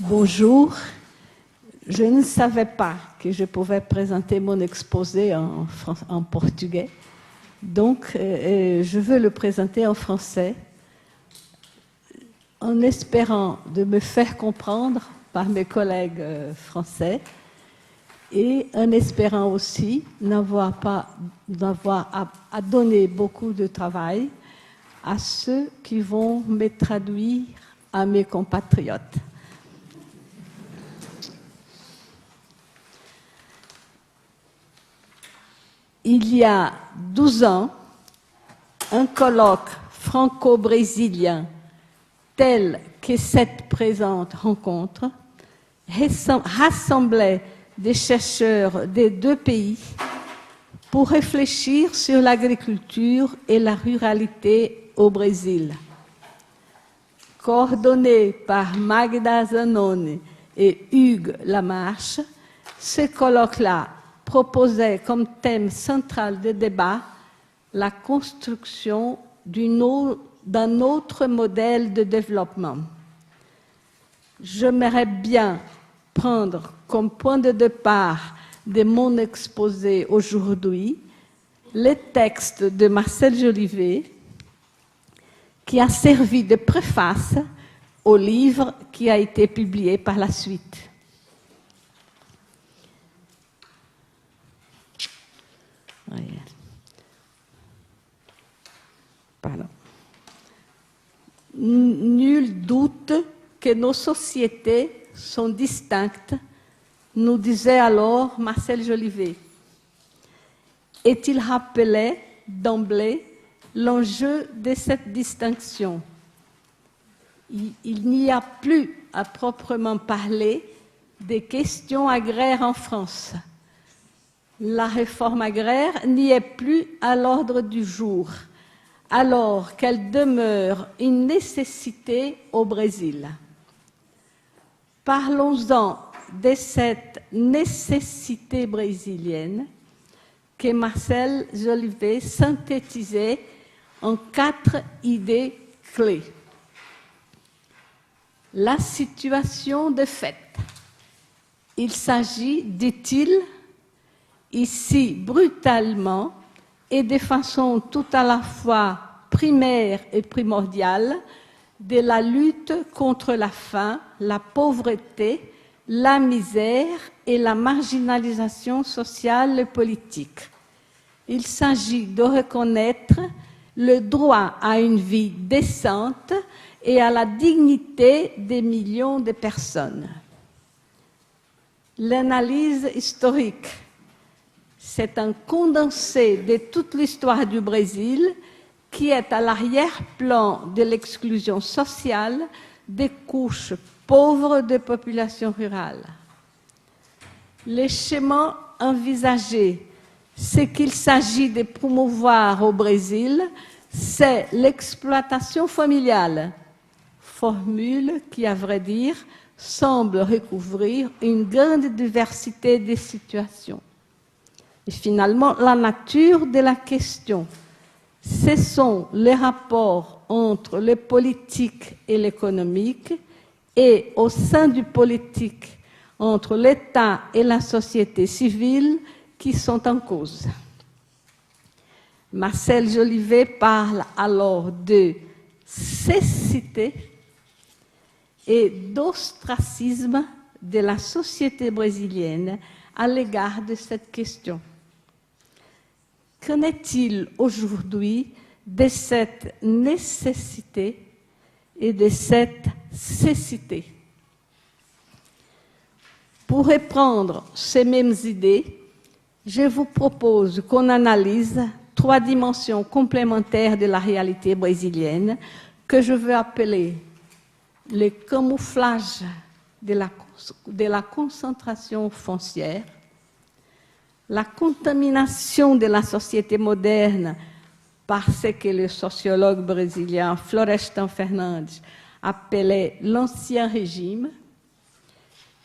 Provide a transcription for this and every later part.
Bonjour, je ne savais pas que je pouvais présenter mon exposé en portugais, donc je veux le présenter en français en espérant de me faire comprendre par mes collègues français et en espérant aussi n'avoir à donner beaucoup de travail à ceux qui vont me traduire à mes compatriotes. Il y a 12 ans, un colloque franco-brésilien tel que cette présente rencontre rassemblait des chercheurs des deux pays pour réfléchir sur l'agriculture et la ruralité au Brésil. Coordonné par Magda Zanoni et Hugues Lamarche, ce colloque-là proposait comme thème central de débat la construction d'un autre modèle de développement. J'aimerais bien prendre comme point de départ de mon exposé aujourd'hui les textes de Marcel Jolivet, qui a servi de préface au livre qui a été publié par la suite. Pardon. Nul doute que nos sociétés sont distinctes, nous disait alors Marcel Jolivet. Et il rappelait d'emblée l'enjeu de cette distinction. Il n'y a plus à proprement parler des questions agraires en France. La réforme agraire n'y est plus à l'ordre du jour, alors qu'elle demeure une nécessité au Brésil. Parlons-en de cette nécessité brésilienne que Marcel Jolivet synthétisait en 4 idées clés. La situation de fait. Il s'agit, dit-il, ici brutalement et de façon tout à la fois primaire et primordiale, de la lutte contre la faim, la pauvreté, la misère et la marginalisation sociale et politique. Il s'agit de reconnaître le droit à une vie décente et à la dignité des millions de personnes. L'analyse historique, c'est un condensé de toute l'histoire du Brésil qui est à l'arrière-plan de l'exclusion sociale des couches pauvres de populations rurales. Les schémas envisagés, ce qu'il s'agit de promouvoir au Brésil, c'est l'exploitation familiale, formule qui, à vrai dire, semble recouvrir une grande diversité de situations. Et finalement, la nature de la question, ce sont les rapports entre le politique et l'économique et au sein du politique entre l'État et la société civile qui sont en cause. Marcel Jolivet parle alors de cécité et d'ostracisme de la société brésilienne à l'égard de cette question. Qu'en est-il aujourd'hui de cette nécessité et de cette cécité? Pour reprendre ces mêmes idées, je vous propose qu'on analyse 3 dimensions complémentaires de la réalité brésilienne que je veux appeler le camouflage de la concentration foncière, la contamination de la société moderne par ce que le sociologue brésilien Florestan Fernandes appelait l'ancien régime,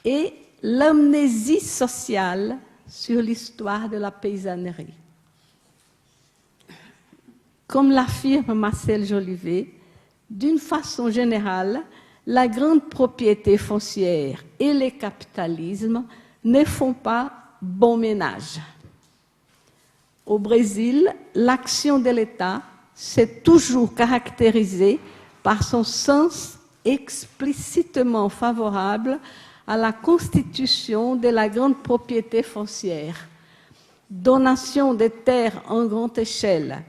et l'amnésie sociale sur l'histoire de la paysannerie. Comme l'affirme Marcel Jolivet, d'une façon générale, la grande propriété foncière et le capitalisme ne font pas bon ménage. Au Brésil, l'action de l'État s'est toujours caractérisée par son sens explicitement favorable à la constitution de la grande propriété foncière, donation des terres en grande échelle,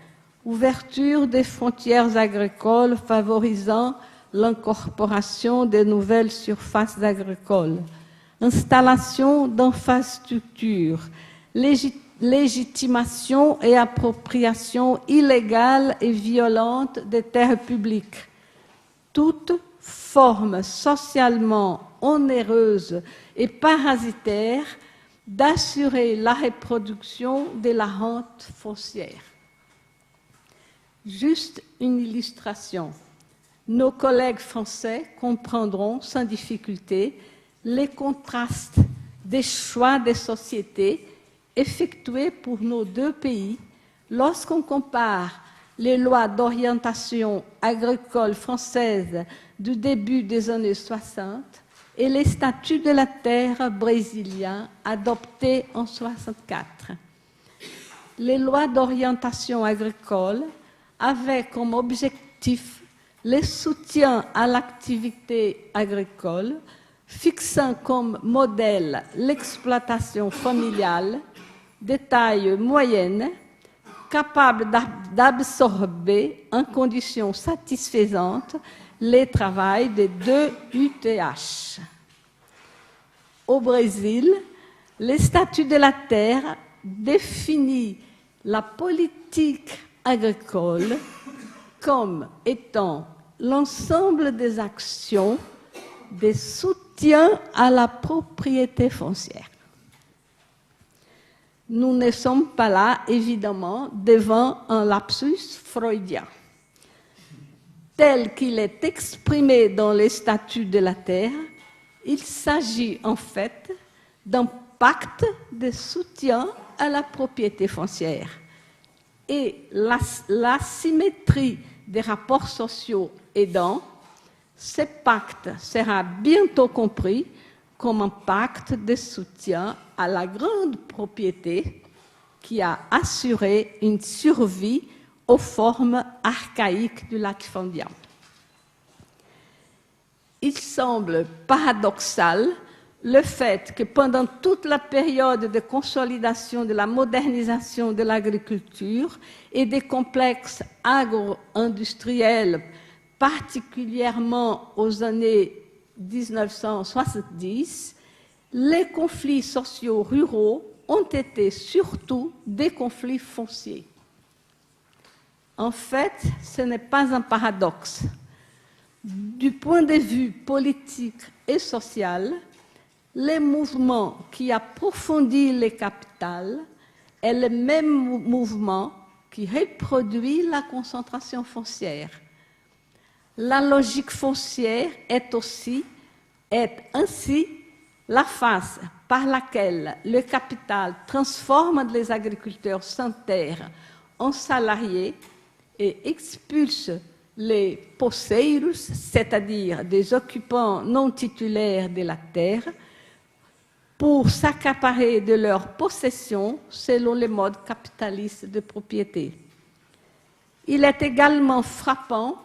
ouverture des frontières agricoles favorisant l'incorporation de nouvelles surfaces agricoles, installation d'infrastructures, légitimation et appropriation illégale et violente des terres publiques, toutes formes socialement onéreuses et parasitaires d'assurer la reproduction de la rente foncière. Juste une illustration. Nos collègues français comprendront sans difficulté les contrastes des choix des sociétés effectués pour nos deux pays lorsqu'on compare les lois d'orientation agricole françaises du début des années 60 et les statuts de la terre brésiliens adoptés en 64. Les lois d'orientation agricole avaient comme objectif le soutien à l'activité agricole, fixant comme modèle l'exploitation familiale de taille moyenne, capable d'absorber en conditions satisfaisantes le travail des deux UTH. Au Brésil, le statut de la terre définit la politique agricole comme étant l'ensemble des actions de soutien à la propriété foncière. Nous ne sommes pas là, évidemment, devant un lapsus freudien. Tel qu'il est exprimé dans les statuts de la terre, il s'agit en fait d'un pacte de soutien à la propriété foncière. Et l'asymétrie des rapports sociaux aidant, ce pacte sera bientôt compris comme un pacte de soutien à la grande propriété qui a assuré une survie aux formes archaïques du latifondiat. Il semble paradoxal le fait que pendant toute la période de consolidation de la modernisation de l'agriculture et des complexes agro-industriels, particulièrement aux années 1970, les conflits sociaux ruraux ont été surtout des conflits fonciers. En fait, ce n'est pas un paradoxe. Du point de vue politique et social, les mouvements qui approfondissent les capitales est le même mouvement qui reproduit la concentration foncière. La logique foncière est ainsi la phase par laquelle le capital transforme les agriculteurs sans terre en salariés et expulse les posseiros, c'est-à-dire des occupants non titulaires de la terre, pour s'accaparer de leurs possessions selon les modes capitalistes de propriété. Il est également frappant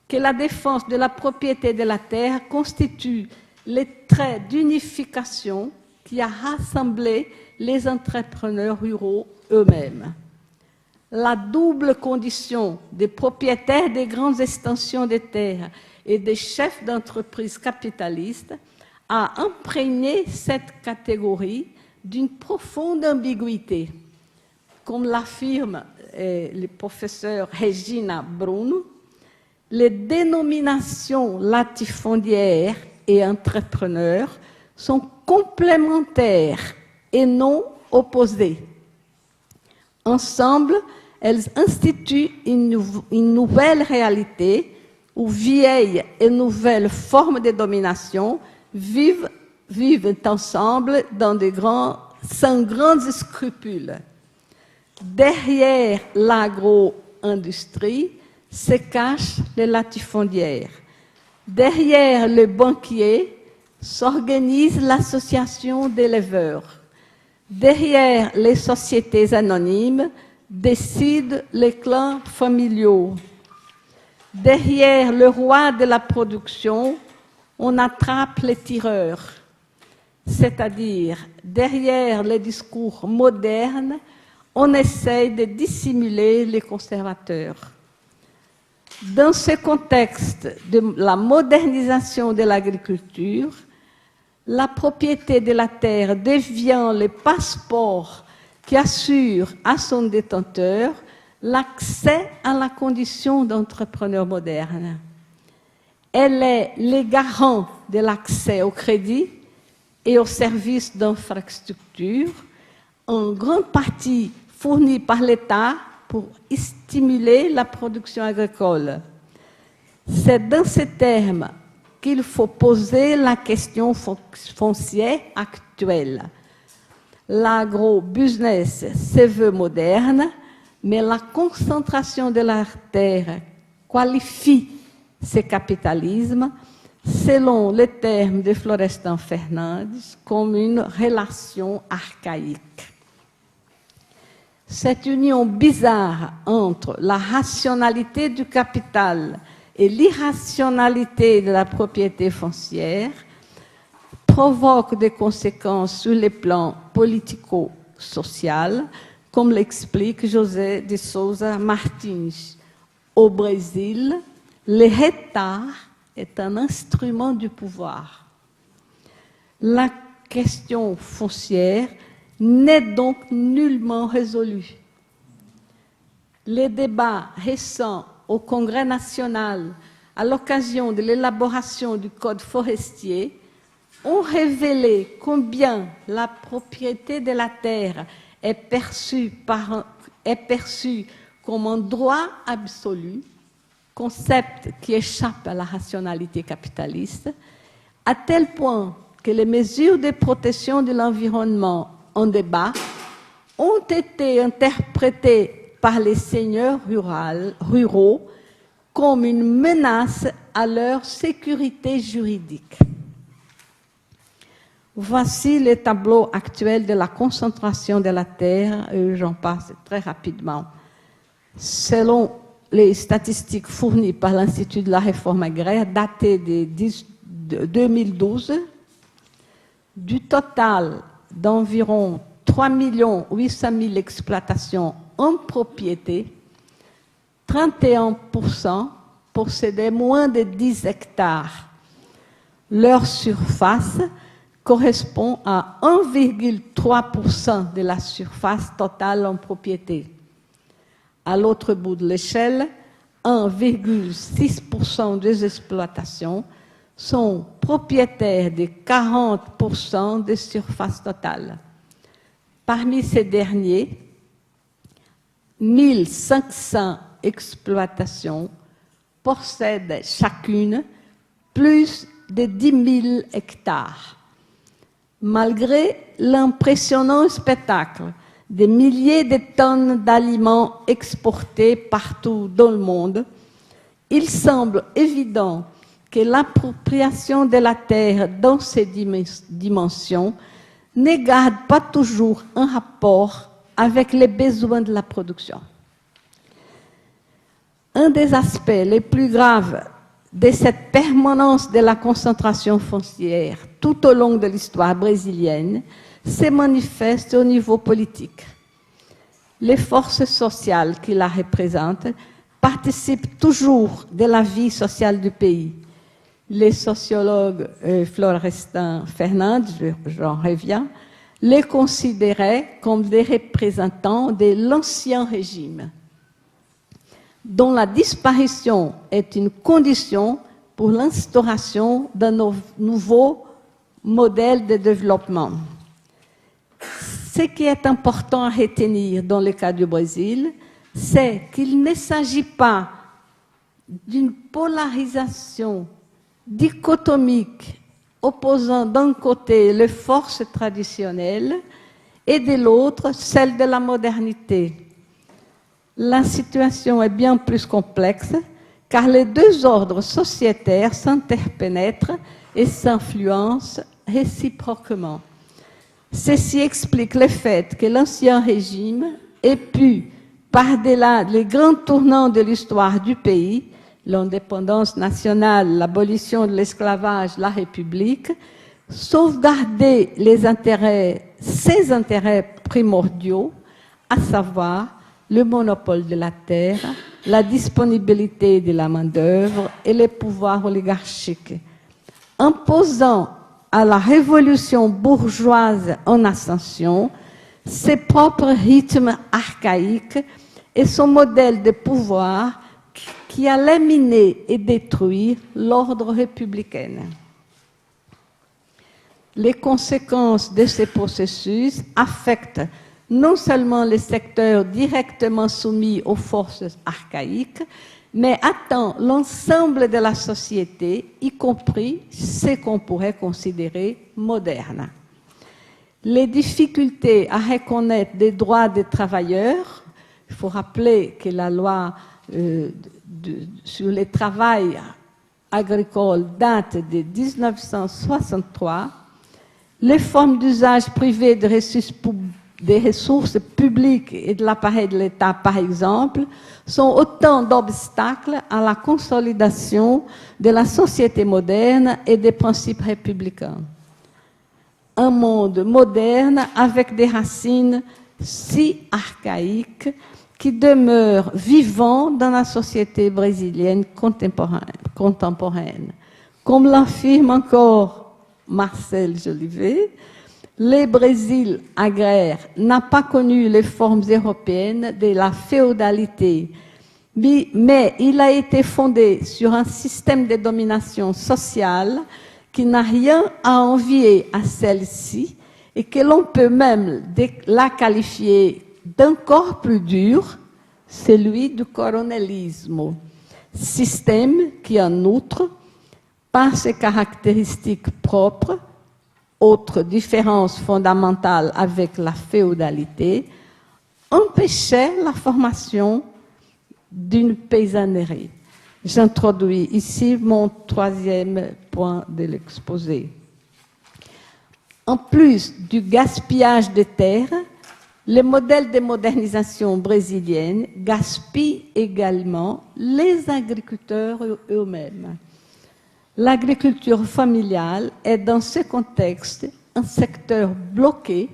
que la défense de la propriété de la terre constitue le trait d'unification qui a rassemblé les entrepreneurs ruraux eux-mêmes. La double condition des propriétaires des grandes extensions de terres et des chefs d'entreprise capitalistes a imprégné cette catégorie d'une profonde ambiguïté. Comme l'affirme le professeur Regina Bruno, les dénominations latifondiaires et entrepreneurs sont complémentaires et non opposées. Ensemble, elles instituent une nouvelle réalité où vieilles et nouvelles formes de domination vivent ensemble sans grands scrupules. Derrière l'agro-industrie se cachent les latifondiaires. Derrière le banquier s'organise l'association d'éleveurs. Derrière les sociétés anonymes décident les clans familiaux. Derrière le roi de la production, on attrape les tireurs. C'est-à-dire, derrière les discours modernes, on essaye de dissimuler les conservateurs. Dans ce contexte de la modernisation de l'agriculture, la propriété de la terre devient le passeport qui assure à son détenteur l'accès à la condition d'entrepreneur moderne. Elle est le garant de l'accès au crédit et aux services d'infrastructure, en grande partie fournis par l'État pour stimuler la production agricole. C'est dans ces termes qu'il faut poser la question foncière actuelle. L'agro-business se veut moderne, mais la concentration de la terre qualifie ce capitalisme, selon les termes de Florestan Fernandes, comme une relation archaïque. Cette union bizarre entre la rationalité du capital et l'irrationalité de la propriété foncière provoque des conséquences sur les plans politico-social, comme l'explique José de Souza Martins. Au Brésil, le hectare est un instrument du pouvoir. La question foncière n'est donc nullement résolue. Les débats récents au Congrès national, à l'occasion de l'élaboration du Code forestier, ont révélé combien la propriété de la terre est perçue comme un droit absolu, concept qui échappe à la rationalité capitaliste, à tel point que les mesures de protection de l'environnement en débat ont été interprétées par les seigneurs ruraux comme une menace à leur sécurité juridique. Voici le tableau actuel de la concentration de la terre, et j'en passe très rapidement. Selon les statistiques fournies par l'Institut de la réforme agraire, datées de 2012, du total d'environ 3 800 000 exploitations en propriété, 31% possédaient moins de 10 hectares. Leur surface correspond à 1,3% de la surface totale en propriété. À l'autre bout de l'échelle, 1,6% des exploitations sont propriétaires de 40% des surfaces totales. Parmi ces derniers, 1500 exploitations possèdent chacune plus de 10 000 hectares. Malgré l'impressionnant spectacle des milliers de tonnes d'aliments exportés partout dans le monde, il semble évident que l'appropriation de la terre dans ces dimensions ne garde pas toujours un rapport avec les besoins de la production. Un des aspects les plus graves de cette permanence de la concentration foncière tout au long de l'histoire brésilienne se manifeste au niveau politique. Les forces sociales qui la représentent participent toujours de la vie sociale du pays. Les sociologues Florestan Fernandes, j'en reviens, les considéraient comme des représentants de l'ancien régime, dont la disparition est une condition pour l'instauration d'un nouveau modèle de développement. Ce qui est important à retenir dans le cas du Brésil, c'est qu'il ne s'agit pas d'une polarisation dichotomique opposant d'un côté les forces traditionnelles et de l'autre celles de la modernité. La situation est bien plus complexe car les deux ordres sociétaires s'interpénètrent et s'influencent réciproquement. Ceci explique le fait que l'Ancien Régime ait pu, par-delà les grands tournants de l'histoire du pays, l'indépendance nationale, l'abolition de l'esclavage, la République, sauvegarder ses intérêts primordiaux, à savoir le monopole de la terre, la disponibilité de la main-d'œuvre et les pouvoirs oligarchiques, imposant à la révolution bourgeoise en ascension ses propres rythmes archaïques et son modèle de pouvoir qui allait miner et détruire l'ordre républicain. Les conséquences de ces processus affectent non seulement les secteurs directement soumis aux forces archaïques, mais attendent l'ensemble de la société, y compris ce qu'on pourrait considérer moderne. Les difficultés à reconnaître des droits des travailleurs, il faut rappeler que la loi sur le travail agricole date de 1963, les formes d'usage privé des ressources publiques et de l'appareil de l'État, par exemple, sont autant d'obstacles à la consolidation de la société moderne et des principes républicains. Un monde moderne avec des racines si archaïques qui demeurent vivants dans la société brésilienne contemporaine. Comme l'affirme encore Marcel Jolivet, le Brésil agraire n'a pas connu les formes européennes de la féodalité, mais il a été fondé sur un système de domination sociale qui n'a rien à envier à celle-ci et que l'on peut même la qualifier d'encore plus dur, celui du coronelisme, système qui, en outre, par ses caractéristiques propres, autre différence fondamentale avec la féodalité, empêchait la formation d'une paysannerie. J'introduis ici mon troisième point de l'exposé. En plus du gaspillage de terres, les modèles de modernisation brésilienne gaspillent également les agriculteurs eux-mêmes. L'agriculture familiale est dans ce contexte un secteur bloqué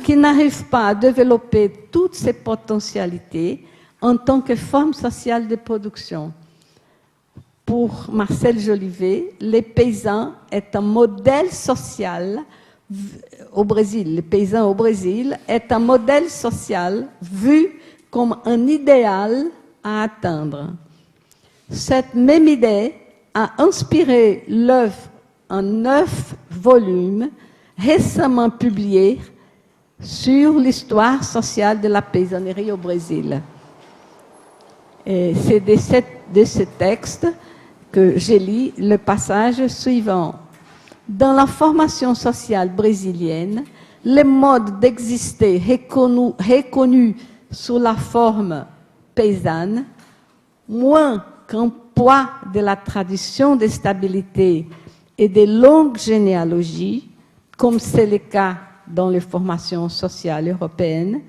qui n'arrive pas à développer toutes ses potentialités en tant que forme sociale de production. Pour Marcel Jolivet, les paysans est un modèle social au Brésil. Les paysans au Brésil est un modèle social vu comme un idéal à atteindre. Cette même idée a inspiré l'œuvre en 9 volumes récemment publiée sur l'histoire sociale de la paysannerie au Brésil. Et c'est de ce texte que j'ai lu le passage suivant. Dans la formation sociale brésilienne, les modes d'exister reconnus sous la forme paysanne, moins qu'un poids de la tradition de stabilité et de longues généalogies, comme c'est le cas dans les formations sociales européennes,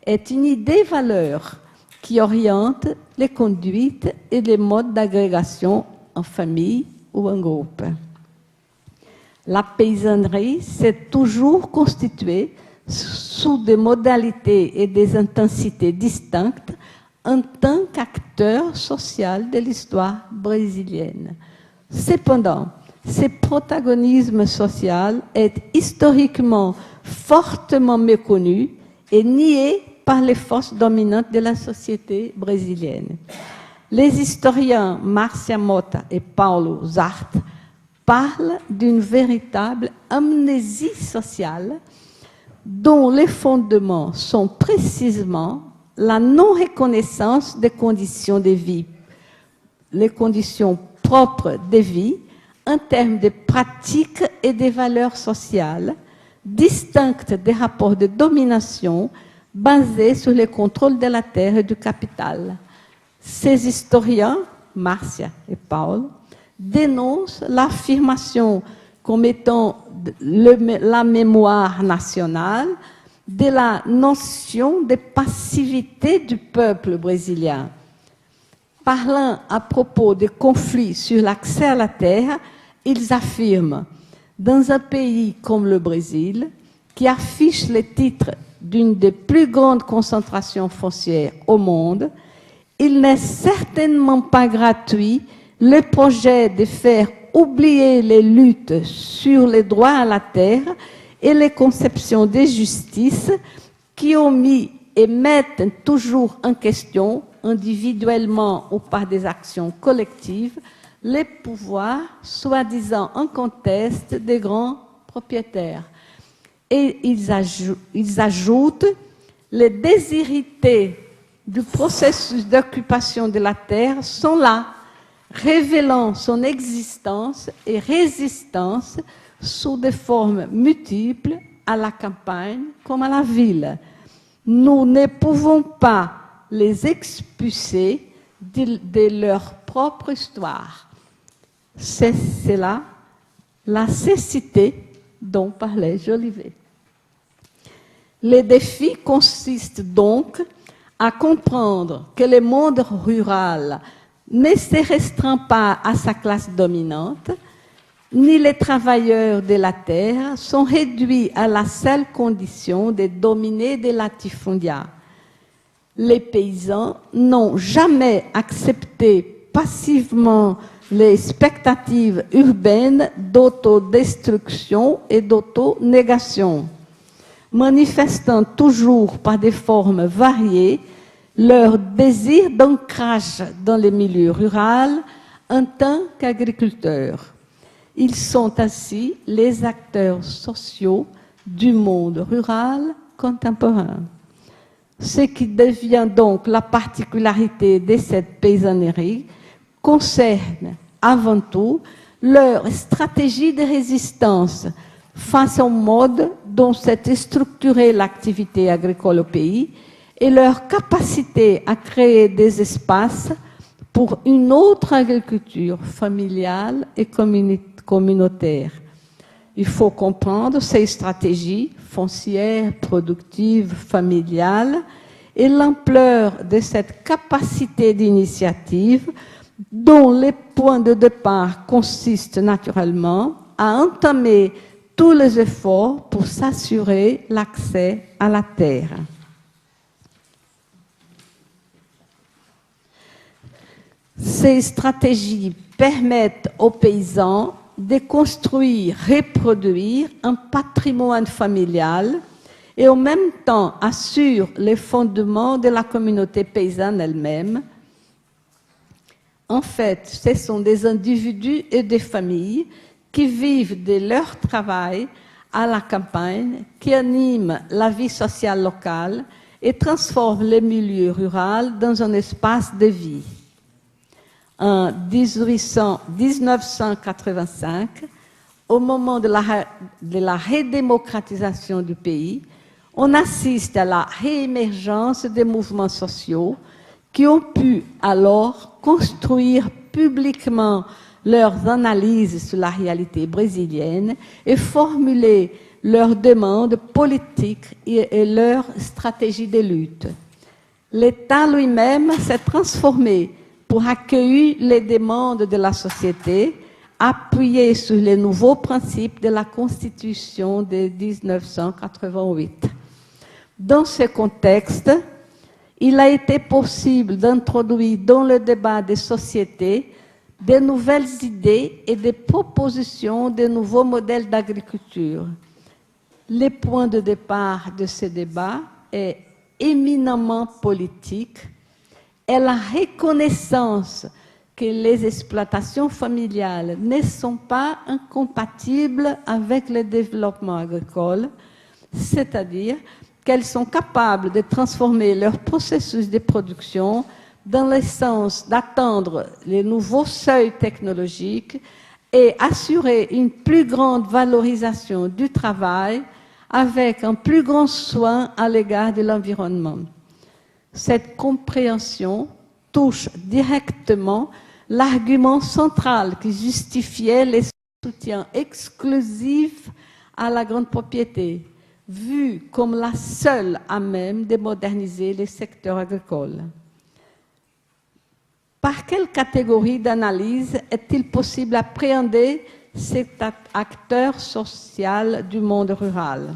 est une idée valeur qui oriente les conduites et les modes d'agrégation en famille ou en groupe. La paysannerie s'est toujours constituée sous des modalités et des intensités distinctes en tant qu'acteur social de l'histoire brésilienne. Cependant, ce protagonisme social est historiquement fortement méconnu et nié par les forces dominantes de la société brésilienne. Les historiens Márcia Mota et Paulo Zarte parlent d'une véritable amnésie sociale dont les fondements sont précisément la non-reconnaissance des conditions de vie, les conditions propres de vie en termes de pratiques et de valeurs sociales distinctes des rapports de domination basés sur le contrôle de la terre et du capital. Ces historiens Marcia et Paul, dénoncent l'affirmation comme étant la mémoire nationale de la notion de passivité du peuple brésilien. Parlant à propos des conflits sur l'accès à la terre, ils affirment, dans un pays comme le Brésil, qui affiche le titre d'une des plus grandes concentrations foncières au monde, il n'est certainement pas gratuit le projet de faire oublier les luttes sur les droits à la terre et les conceptions de justice qui ont mis et mettent toujours en question, individuellement ou par des actions collectives, les pouvoirs soi-disant en conteste des grands propriétaires. Et ils ajoutent les déshérités du processus d'occupation de la terre sont là, révélant son existence et résistance sous des formes multiples à la campagne comme à la ville. Nous ne pouvons pas les expulser de leur propre histoire. C'est là la cécité dont parlait Jolivet. Les défis consistent donc à comprendre que le monde rural ne se restreint pas à sa classe dominante, ni les travailleurs de la terre sont réduits à la seule condition de dominer des latifundia. Les paysans n'ont jamais accepté passivement les expectatives urbaines d'autodestruction et d'autonégation, manifestant toujours par des formes variées leur désir d'ancrage dans les milieux ruraux en tant qu'agriculteurs. Ils sont ainsi les acteurs sociaux du monde rural contemporain. Ce qui devient donc la particularité de cette paysannerie concerne avant tout leur stratégie de résistance face au mode dont s'est structurée l'activité agricole au pays et leur capacité à créer des espaces pour une autre agriculture familiale et communautaire. Il faut comprendre ces stratégies foncières, productives, familiales et l'ampleur de cette capacité d'initiative dont les points de départ consistent naturellement à entamer tous les efforts pour s'assurer l'accès à la terre. Ces stratégies permettent aux paysans de construire, reproduire un patrimoine familial et en même temps assurent les fondements de la communauté paysanne elle-même. En fait, ce sont des individus et des familles qui vivent de leur travail à la campagne, qui animent la vie sociale locale et transforment les milieux ruraux dans un espace de vie. En 1985, au moment de la redémocratisation du pays, on assiste à la réémergence des mouvements sociaux qui ont pu alors construire publiquement leurs analyses sur la réalité brésilienne et formuler leurs demandes politiques et leurs stratégies de lutte. L'État lui-même s'est transformé pour accueillir les demandes de la société, appuyées sur les nouveaux principes de la Constitution de 1988. Dans ce contexte, il a été possible d'introduire dans le débat des sociétés de nouvelles idées et des propositions de nouveaux modèles d'agriculture. Le point de départ de ce débat est éminemment politique et la reconnaissance que les exploitations familiales ne sont pas incompatibles avec le développement agricole, c'est-à-dire qu'elles sont capables de transformer leur processus de production dans le sens d'atteindre les nouveaux seuils technologiques et assurer une plus grande valorisation du travail avec un plus grand soin à l'égard de l'environnement. Cette compréhension touche directement l'argument central qui justifiait les soutiens exclusifs à la grande propriété, vu comme la seule à même de moderniser les secteurs agricoles. Par quelle catégorie d'analyse est-il possible d'appréhender cet acteur social du monde rural?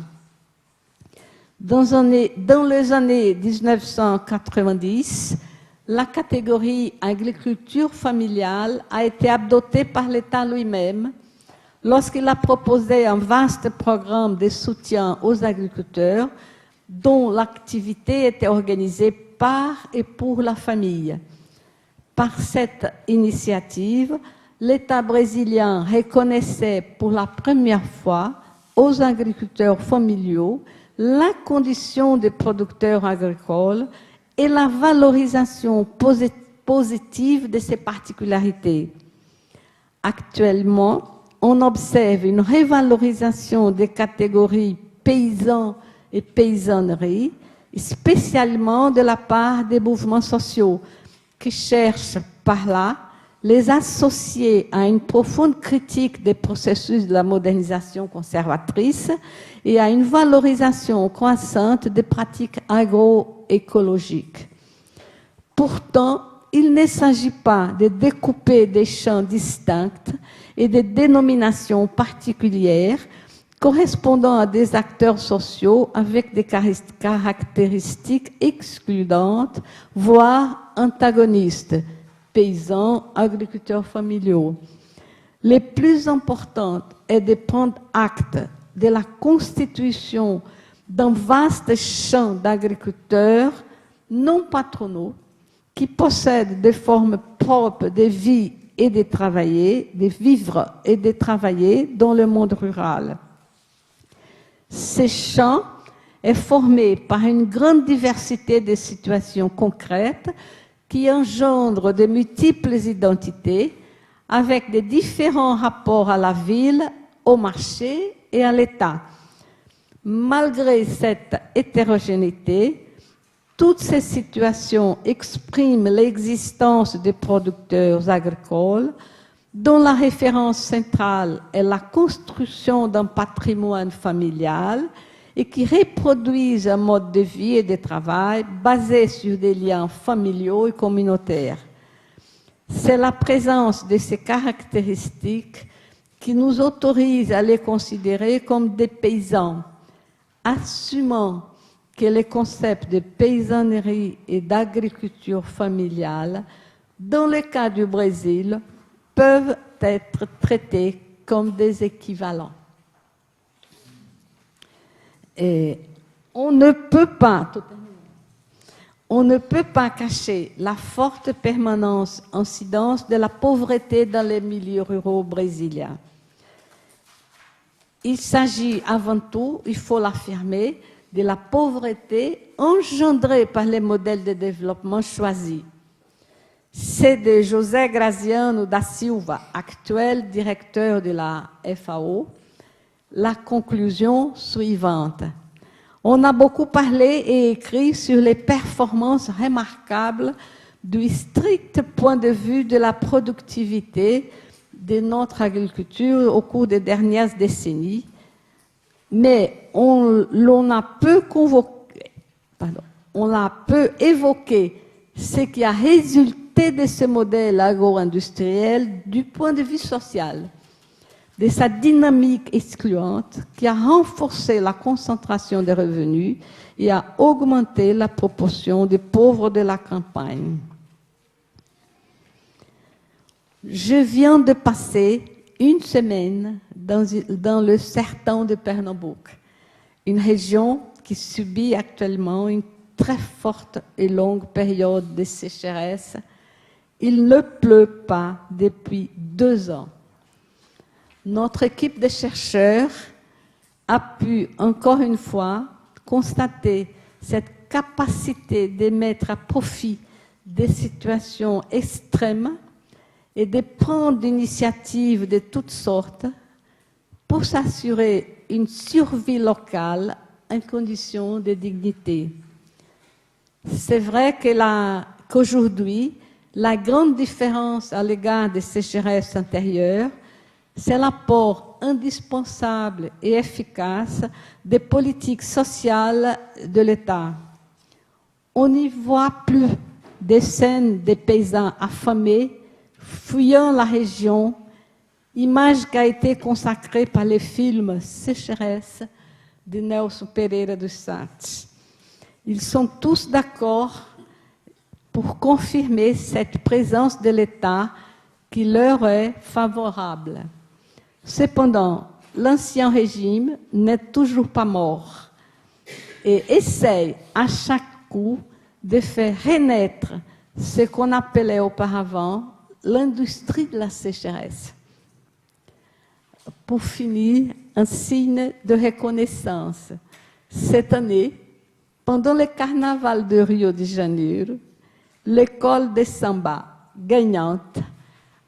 Dans les années 1990, la catégorie agriculture familiale a été adoptée par l'État lui-même lorsqu'il a proposé un vaste programme de soutien aux agriculteurs dont l'activité était organisée par et pour la famille. Par cette initiative, l'État brésilien reconnaissait pour la première fois aux agriculteurs familiaux la condition de producteurs agricoles et la valorisation positive de ces particularités. Actuellement, on observe une revalorisation des catégories paysans et paysanneries, spécialement de la part des mouvements sociaux qui cherchent par là les associer à une profonde critique des processus de la modernisation conservatrice et à une valorisation croissante des pratiques agroécologiques. Pourtant, il ne s'agit pas de découper des champs distincts et des dénominations particulières correspondant à des acteurs sociaux avec des caractéristiques excludantes, voire antagonistes, paysans, agriculteurs familiaux. Le plus important est de prendre acte de la constitution d'un vaste champ d'agriculteurs non patronaux qui possèdent des formes propres de vie et de travailler, de vivre et de travailler dans le monde rural. Ce champ est formé par une grande diversité de situations concrètes qui engendrent de multiples identités avec de différents rapports à la ville, au marché et à l'État. Malgré cette hétérogénéité, toutes ces situations expriment l'existence des producteurs agricoles dont la référence centrale est la construction d'un patrimoine familial et qui reproduisent un mode de vie et de travail basé sur des liens familiaux et communautaires. C'est la présence de ces caractéristiques qui nous autorise à les considérer comme des paysans, assumant que les concepts de paysannerie et d'agriculture familiale, dans le cas du Brésil, peuvent être traités comme des équivalents. Et on ne peut pas cacher la forte incidence de la pauvreté dans les milieux ruraux brésiliens. Il s'agit avant tout, il faut l'affirmer, de la pauvreté engendrée par les modèles de développement choisis. C'est de José Graziano da Silva, actuel directeur de la FAO, la conclusion suivante. On a beaucoup parlé et écrit sur les performances remarquables du strict point de vue de la productivité de notre agriculture au cours des dernières décennies, mais on a peu évoqué ce qui a résulté de ce modèle agro-industriel du point de vue social, de sa dynamique excluante qui a renforcé la concentration des revenus et a augmenté la proportion des pauvres de la campagne. Je viens de passer une semaine dans le sertão de Pernambouc, une région qui subit actuellement une très forte et longue période de sécheresse. Il ne pleut pas depuis 2 ans. Notre équipe de chercheurs a pu, encore une fois, constater cette capacité de mettre à profit des situations extrêmes et de prendre l'initiative de toutes sortes pour s'assurer une survie locale en conditions de dignité. C'est vrai qu'aujourd'hui, la grande différence à l'égard des sécheresses antérieures, c'est l'apport indispensable et efficace des politiques sociales de l'État. On n'y voit plus des scènes des paysans affamés, fuyant la région, image qui a été consacrée par les films Sécheresse de Nelson Pereira dos Santos. Ils sont tous d'accord pour confirmer cette présence de l'État qui leur est favorable. Cependant, l'ancien régime n'est toujours pas mort et essaye à chaque coup de faire renaître ce qu'on appelait auparavant l'industrie de la sécheresse. Pour finir, un signe de reconnaissance. Cette année, pendant le carnaval de Rio de Janeiro, l'école de samba gagnante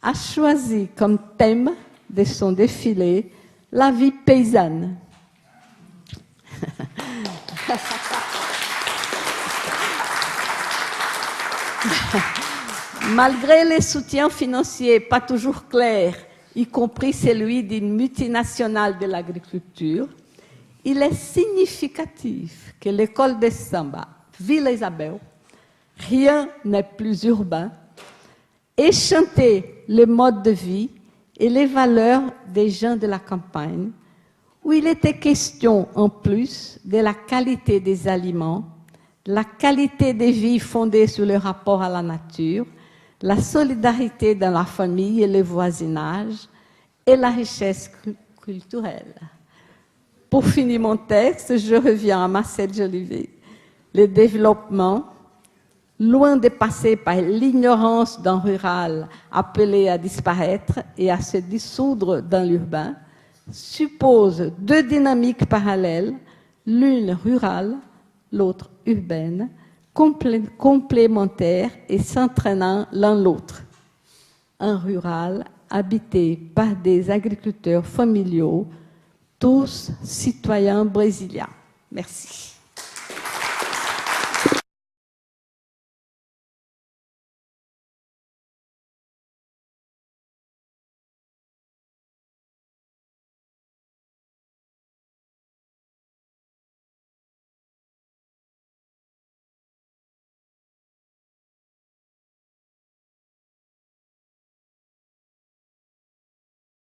a choisi comme thème de son défilé la vie paysanne. Malgré les soutiens financiers pas toujours clairs, y compris celui d'une multinationale de l'agriculture, il est significatif que l'école de samba Vila Isabel, rien n'est plus urbain, ait chanté le mode de vie et les valeurs des gens de la campagne, où il était question en plus de la qualité des aliments, la qualité des vies fondées sur le rapport à la nature, la solidarité dans la famille et le voisinage, et la richesse culturelle. Pour finir mon texte, je reviens à Marcel Jolivet. Le développement, loin de passer par l'ignorance d'un rural appelé à disparaître et à se dissoudre dans l'urbain, suppose deux dynamiques parallèles, l'une rurale, l'autre urbaine, complémentaires et s'entraînant l'un l'autre. Un rural habité par des agriculteurs familiaux, tous citoyens brésiliens. Merci.